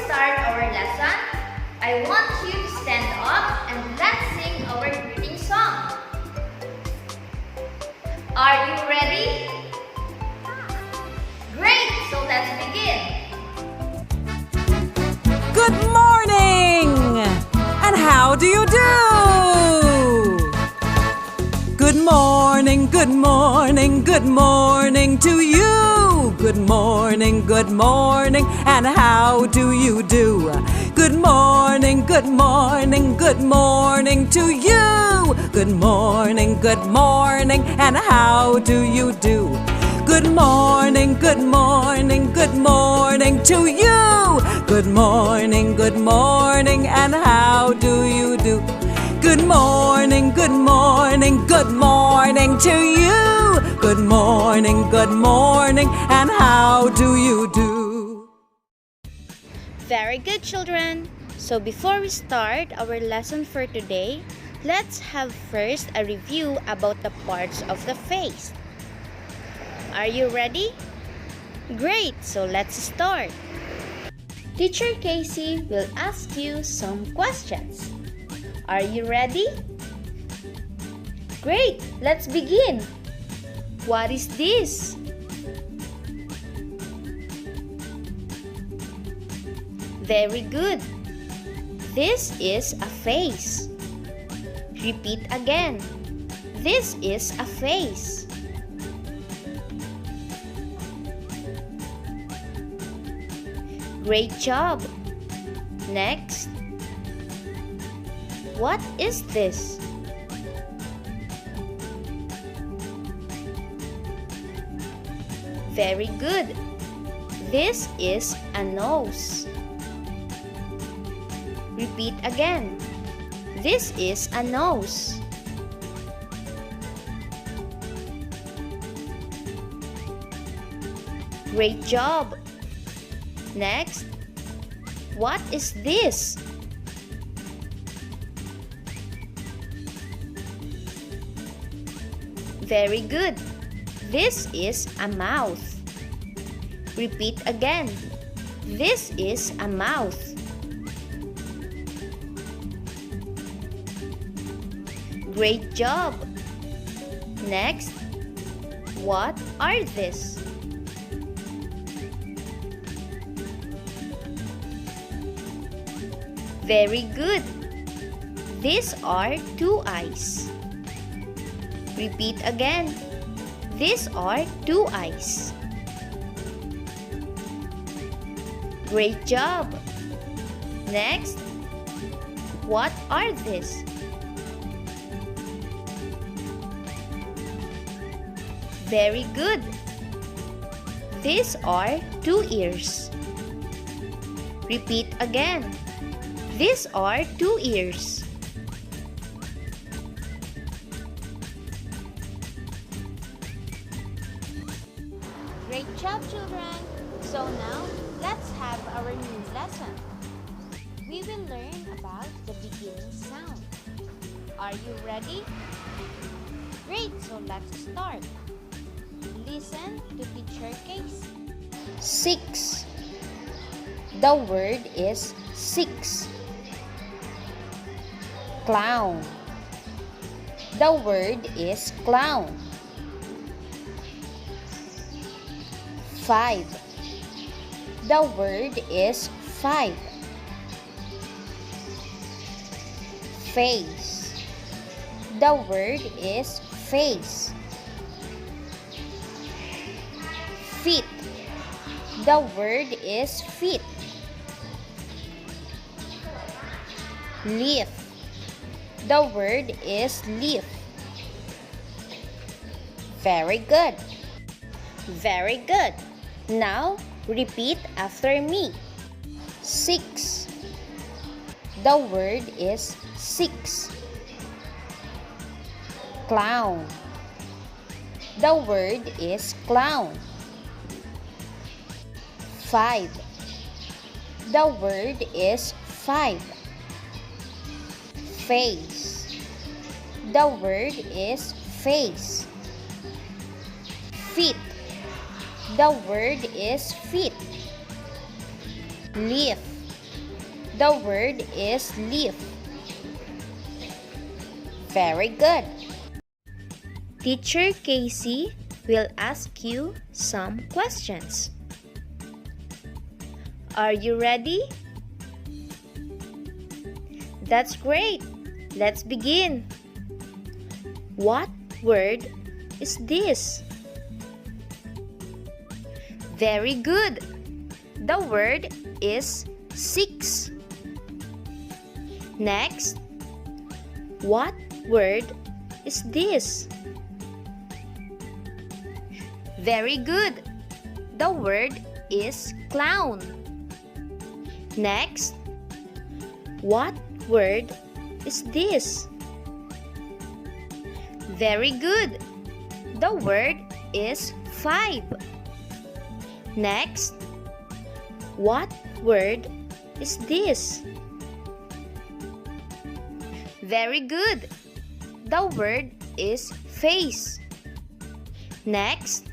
start our lesson, I want you to stand up and let's sing our greeting song. Are you ready? Great! So let's begin. Good morning! And how do you do? Good morning, good morning, good morning to you. Good morning, and how do you do? Good morning, good morning, good morning to you. Good morning, and how do you do? Good morning, good morning, good morning to you. Good morning, and how do you do? Good morning, good morning, good morning to you. Good morning, and how do you do? Very good, children. So before we start our lesson for today, let's have first a review about the parts of the face. Are you ready? Great, so let's start. Teacher Casey will ask you some questions. Are you ready? Great, let's begin. What is this? Very good. This is a face. Repeat again. This is a face. Great job. Next. What is this? Very good. This is a nose. Repeat again. This is a nose. Great job. Next, what is this? Very good. This is a mouth. Repeat again. This is a mouth. Great job. Next, what are these? Very good. These are two eyes. Repeat again. These are two eyes. Great job. Next, what are these? Very good. These are two ears. Repeat again. These are two ears. Great job, children! So now, let's have our new lesson. We will learn about the beginning sound. Are you ready? Great, so let's start. Listen to Teacher Casey. 6. The word is 6. Clown. The word is clown. 5. The word is 5. Face. The word is face. Feet. The word is feet. Leaf. The word is leaf. Very good. Very good. Now, repeat after me. 6. The word is 6. Clown. The word is clown. 5. The word is 5. Face. The word is face. Feet. The word is feet. Leaf. The word is leaf. Very good. Teacher Casey will ask you some questions. Are you ready? That's great. Let's begin. What word is this? Very good. The word is 6. Next, what word is this? Very good. The word is clown. Next, what word is this? Very good. The word is 5. Next, what word is this? Very good. The word is face. Next,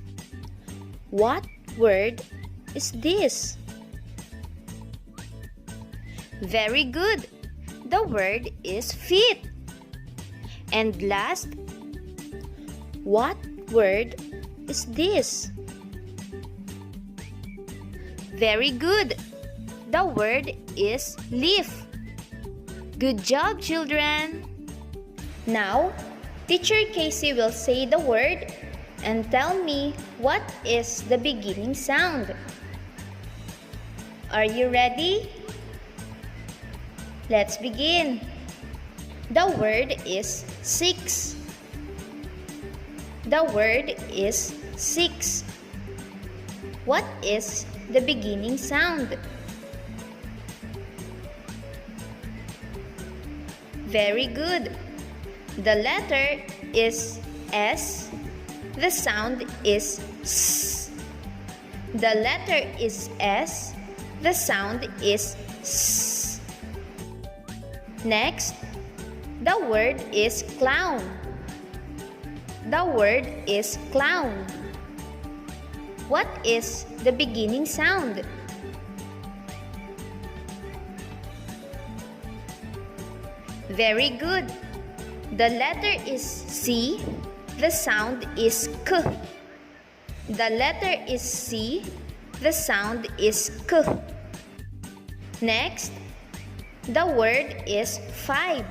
what word is this? Very good. The word is feet. And last, what word is this? Very good. The word is leaf. Good job, children. Now, Teacher Casey will say the word and tell me what is the beginning sound. Are you ready? Let's begin. The word is 6. The word is 6. What is the beginning sound? Very good. The letter is S. The sound is S. The letter is S. The sound is S. Next, the word is clown. The word is clown. What is the beginning sound? Very good. The letter is C. The sound is K. The letter is C. The sound is K. Next, the word is 5.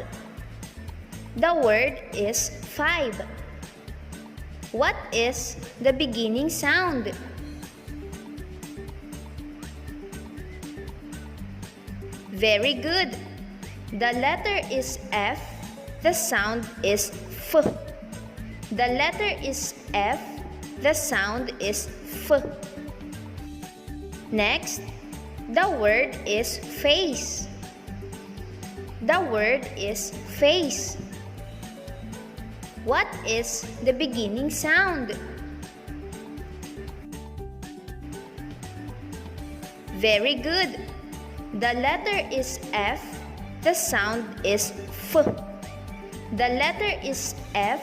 The word is 5. What is the beginning sound? Very good. The letter is F. The sound is F. The letter is F. The sound is F. Next, the word is face. The word is face. What is the beginning sound? Very good. The letter is F. The sound is F. The letter is F.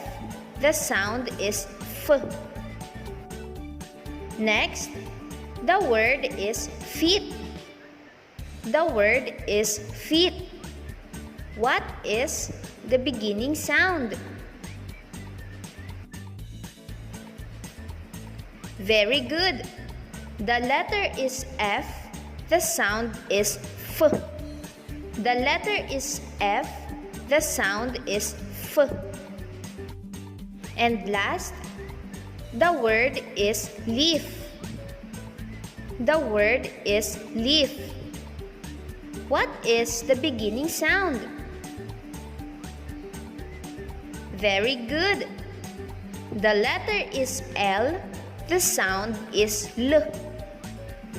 The sound is F. Next, the word is feet. The word is feet. What is the beginning sound? Very good. The letter is F. The sound is F. The letter is F. The sound is F. And last, the word is leaf. The word is leaf. What is the beginning sound? Very good. The letter is L. The sound is L.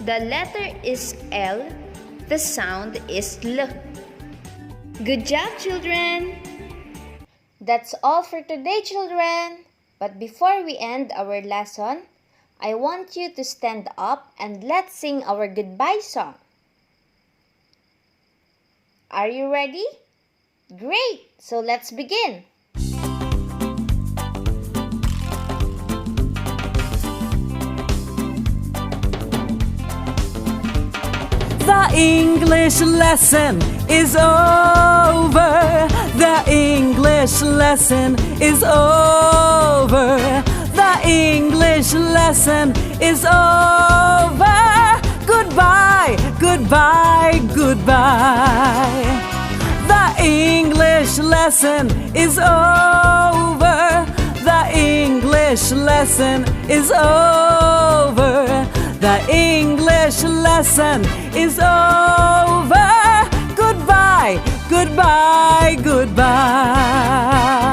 The letter is L. The sound is L. Good job, children! That's all for today, children. But before we end our lesson, I want you to stand up and let's sing our goodbye song. Are you ready? Great! So let's begin. The English lesson is over. The English lesson is over. The English lesson is over. Goodbye, goodbye, goodbye. The English lesson is over. The English lesson is over. The English lesson is over. Goodbye, goodbye, goodbye.